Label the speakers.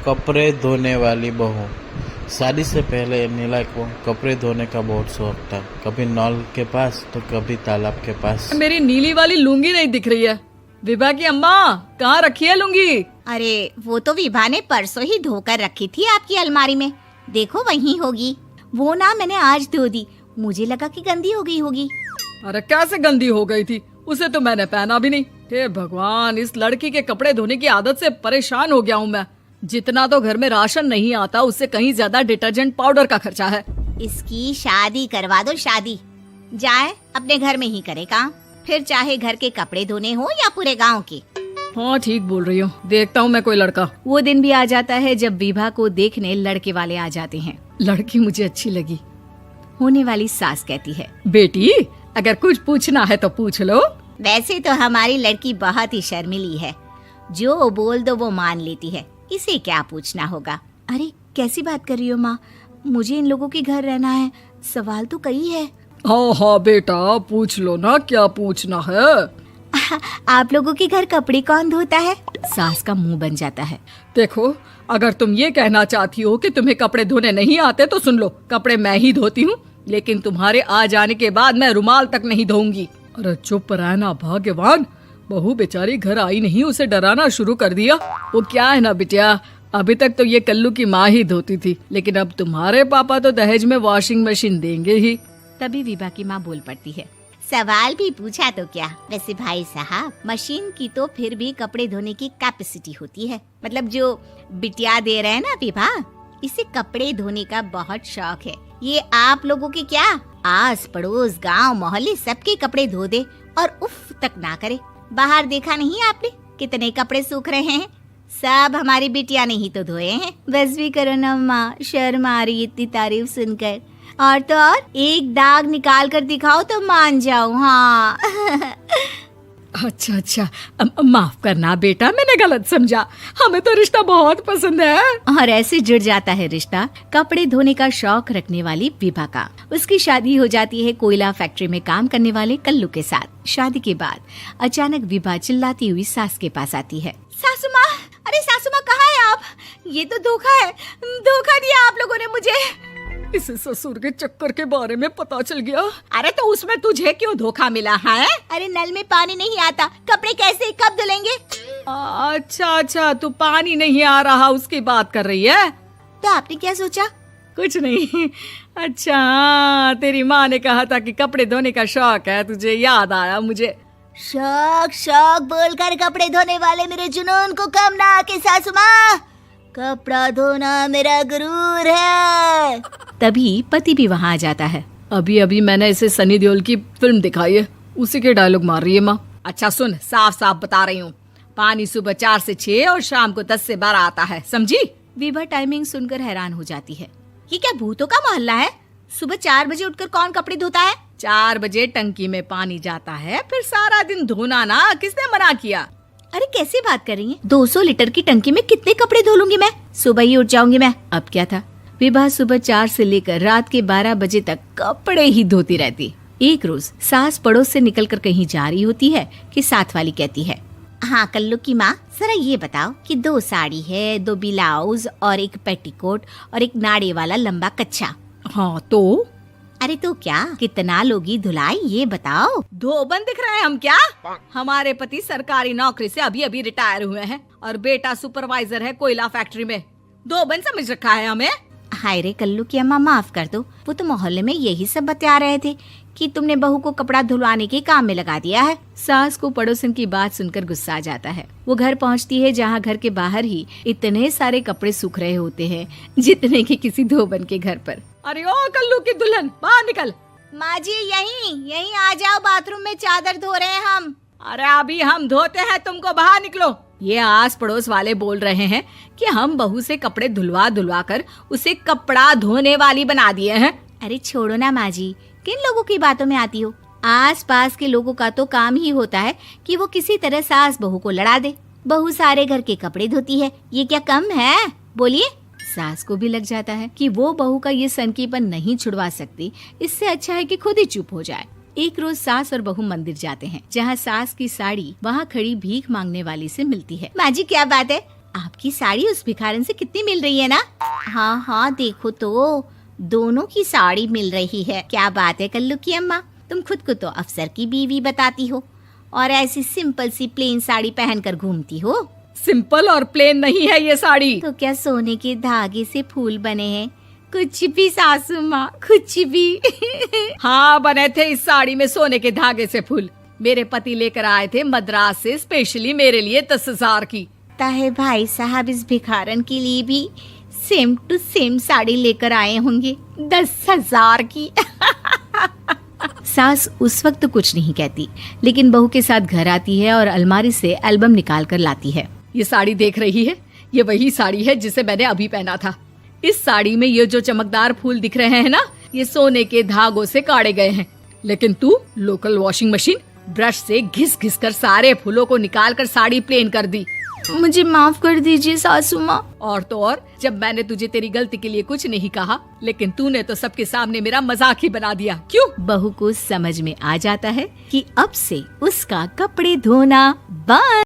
Speaker 1: कपड़े धोने वाली बहू। शादी से पहले नीला को कपड़े धोने का बहुत शौक था। कभी नल के पास तो कभी तालाब के पास।
Speaker 2: मेरी नीली वाली लुंगी नहीं दिख रही है। विभा की अम्मा, कहाँ रखी है लुंगी?
Speaker 3: अरे वो तो विभा ने परसों ही धोकर रखी थी आपकी अलमारी में। देखो वहीं होगी। वो ना मैंने आज धो दी, मुझे लगा कि गंदी हो गई होगी।
Speaker 2: अरे कैसे गंदी हो गई थी? उसे तो मैंने पहना भी नहीं। हे भगवान, इस लड़की के कपड़े धोने की आदत से परेशान हो गया हूँ मैं। जितना तो घर में राशन नहीं आता, उससे कहीं ज्यादा डिटर्जेंट पाउडर का खर्चा है।
Speaker 3: इसकी शादी करवा दो, शादी। जाए अपने घर में ही करे काम, फिर चाहे घर के कपड़े धोने हो या पूरे गांव के।
Speaker 2: हाँ ठीक बोल रही हूँ। देखता हूँ मैं कोई लड़का।
Speaker 4: वो दिन भी आ जाता है जब विभा को देखने लड़के वाले आ जाते हैं।
Speaker 2: लड़की मुझे अच्छी लगी।
Speaker 4: होने वाली सास कहती है,
Speaker 2: बेटी अगर कुछ पूछना है तो पूछ लो।
Speaker 3: वैसे तो हमारी लड़की बहुत ही शर्मीली है, जो बोल दो वो मान लेती है, इसे क्या पूछना होगा।
Speaker 4: अरे कैसी बात कर रही हो माँ, मुझे इन लोगों के घर रहना है, सवाल तो कई है।
Speaker 2: हाँ हाँ बेटा, पूछ लो ना, क्या पूछना है।
Speaker 4: आप लोगों के घर कपड़े कौन धोता है? सास का मुंह बन जाता है।
Speaker 2: देखो, अगर तुम ये कहना चाहती हो कि तुम्हें कपड़े धोने नहीं आते तो सुन लो, कपड़े मैं ही धोती हूँ, लेकिन तुम्हारे आ जाने के बाद मैं रुमाल तक नहीं धोऊंगी। अरे चुप रहना भाग्यवान, बहू बेचारी घर आई नहीं, उसे डराना शुरू कर दिया। वो क्या है ना बिटिया, अभी तक तो ये कल्लू की माँ ही धोती थी, लेकिन अब तुम्हारे पापा तो दहेज में वॉशिंग मशीन देंगे ही।
Speaker 4: तभी विभा की माँ बोल पड़ती है,
Speaker 3: सवाल भी पूछा तो क्या। वैसे भाई साहब, मशीन की तो फिर भी कपड़े धोने की कैपेसिटी होती है। मतलब जो बिटिया दे रहे हैं ना विभा, इसे कपड़े धोने का बहुत शौक है। ये आप लोगों के क्या, आस पड़ोस गांव मोहल्ले सबके कपड़े धो दे और उफ तक ना करे। बाहर देखा नहीं आपने कितने कपड़े सूख रहे हैं? सब हमारी बिटिया ने ही तो धोए हैं।
Speaker 4: बस भी करो ना माँ, शर्म आ रही इतनी तारीफ सुनकर। और तो और एक दाग निकाल कर दिखाओ तो मान जाओ। हाँ
Speaker 2: अच्छा, माफ करना बेटा, मैंने गलत समझा। हमें तो रिश्ता बहुत पसंद है।
Speaker 4: और ऐसे जुड़ जाता है रिश्ता कपड़े धोने का शौक रखने वाली विभा का। उसकी शादी हो जाती है कोयला फैक्ट्री में काम करने वाले कल्लू के साथ। शादी के बाद अचानक विभा चिल्लाती हुई सास के पास आती है।
Speaker 3: सासू माँ, अरे सासू माँ कहाँ है आप? ये तो धोखा है, धोखा दिया आप लोगों ने मुझे।
Speaker 2: इसे ससुर के चक्कर के बारे में पता चल गया।
Speaker 3: अरे तो उसमें तुझे क्यों धोखा मिला है? अरे नल में पानी नहीं आता, कपड़े कैसे कब धुलेंगे?
Speaker 2: अच्छा, तू पानी नहीं आ रहा उसकी बात कर रही है।
Speaker 3: तो आपने क्या सोचा?
Speaker 2: कुछ नहीं। अच्छा, तेरी माँ ने कहा था कि कपड़े धोने का शौक है तुझे, याद आया मुझे।
Speaker 3: शौक बोलकर कपड़े धोने वाले मेरे जुनून को कम ना आके सासू माँ, कपड़ा धोना मेरा गुरूर है।
Speaker 4: तभी पति भी वहाँ आ जाता है।
Speaker 2: अभी मैंने इसे सनी देओल की फिल्म दिखाई है, उसी के डायलॉग मार रही है माँ। अच्छा सुन, साफ साफ बता रही हूँ, पानी सुबह 4 से 6 और शाम को 10 से 12 आता है, समझी?
Speaker 4: विभा टाइमिंग सुनकर हैरान हो जाती है।
Speaker 3: ये क्या भूतों का मोहल्ला है? सुबह 4 बजे उठकर कौन कपड़े धोता है?
Speaker 2: 4 बजे टंकी में पानी जाता है, फिर सारा दिन धोना ना, किसने मना किया?
Speaker 4: अरे कैसी बात कर रही हैं? 200 लीटर की टंकी में कितने कपड़े धो लूंगी मैं? सुबह ही उठ जाऊंगी मैं। अब क्या था, विभा सुबह 4 से लेकर रात के 12 बजे तक कपड़े ही धोती रहती। एक रोज सास पड़ोस से निकलकर कहीं जा रही होती है कि साथ वाली कहती है,
Speaker 3: हाँ कल्लू की माँ, जरा ये बताओ कि 2 साड़ी है, 2 ब्लाउज और एक पेटीकोट और एक नाड़े वाला लंबा कच्छा।
Speaker 2: हाँ तो?
Speaker 3: अरे तो क्या, कितना लोगी धुलाई ये बताओ।
Speaker 2: धोबन दिख रहे हैं हम क्या? हमारे पति सरकारी नौकरी से अभी रिटायर हुए हैं और बेटा सुपरवाइजर है कोयला फैक्ट्री में। धोबन समझ रखा है हमें?
Speaker 3: हाय रे कल्लू की अम्मा, माफ कर दो, वो तो मोहल्ले में यही सब बता रहे थे कि तुमने बहू को कपड़ा धुलवाने के काम में लगा दिया है।
Speaker 4: सास को पड़ोसन की बात सुनकर गुस्सा आ जाता है। वो घर पहुंचती है जहां घर के बाहर ही इतने सारे कपड़े सूख रहे होते हैं जितने कि किसी धोबन के घर पर।
Speaker 2: अरे ओ कल्लू की दुल्हन, बाहर निकल।
Speaker 3: माँ जी यहीं आ जाओ, बाथरूम में चादर धो रहे हैं हम।
Speaker 2: अरे अभी हम धोते हैं, तुमको बाहर निकलो। ये आस पड़ोस वाले बोल रहे हैं कि हम बहू से कपड़े धुलवा कर उसे कपड़ा धोने वाली बना दिए हैं।
Speaker 4: अरे छोड़ो ना माँ जी, किन लोगों की बातों में आती हो? आस पास के लोगों का तो काम ही होता है कि वो किसी तरह सास बहू को लड़ा दे। बहू सारे घर के कपड़े धोती है, ये क्या कम है? बोलिए। सास को भी लग जाता है कि वो बहू का ये सनकीपन नहीं छुड़वा सकती, इससे अच्छा है कि खुद ही चुप हो जाए। एक रोज सास और बहू मंदिर जाते हैं, जहाँ सास की साड़ी वहाँ खड़ी भीख मांगने वाली से मिलती है।
Speaker 3: माँ जी क्या बात है, आपकी साड़ी उस भिखारन से कितनी मिल रही है ना? हाँ हाँ देखो तो, दोनों की साड़ी मिल रही है। क्या बात है कल्लू की अम्मा, तुम खुद को तो अफसर की बीवी बताती हो और ऐसी सिंपल सी प्लेन साड़ी पहनकर घूमती हो।
Speaker 2: सिंपल और प्लेन नहीं है ये साड़ी।
Speaker 3: तो क्या सोने के धागे से फूल बने हैं? कुछ भी सासू माँ, कुछ भी।
Speaker 2: हाँ बने थे इस साड़ी में सोने के धागे से फूल। मेरे पति लेकर आए थे मद्रास से स्पेशली मेरे लिए 10,000 की।
Speaker 3: ताहे भाई साहब इस भिखारन के लिए भी सेम टू सेम साड़ी लेकर आए होंगे 10,000 की।
Speaker 4: सास उस वक्त तो कुछ नहीं कहती, लेकिन बहू के साथ घर आती है और अलमारी से एल्बम निकाल कर लाती है।
Speaker 2: ये साड़ी देख रही है, ये वही साड़ी है जिसे मैंने अभी पहना था। इस साड़ी में ये जो चमकदार फूल दिख रहे हैं ना, ये सोने के धागों से काढ़े गए हैं। लेकिन तू लोकल वॉशिंग मशीन ब्रश से घिस घिस कर सारे फूलों को निकाल कर साड़ी प्लेन कर दी।
Speaker 4: मुझे माफ कर दीजिए सासू माँ।
Speaker 2: और तो और, जब मैंने तुझे तेरी गलती के लिए कुछ नहीं कहा, लेकिन तूने तो सबके सामने मेरा मजाक ही बना दिया। क्यों?
Speaker 4: बहू को समझ में आ जाता है कि अब से उसका कपड़े धोना बंद।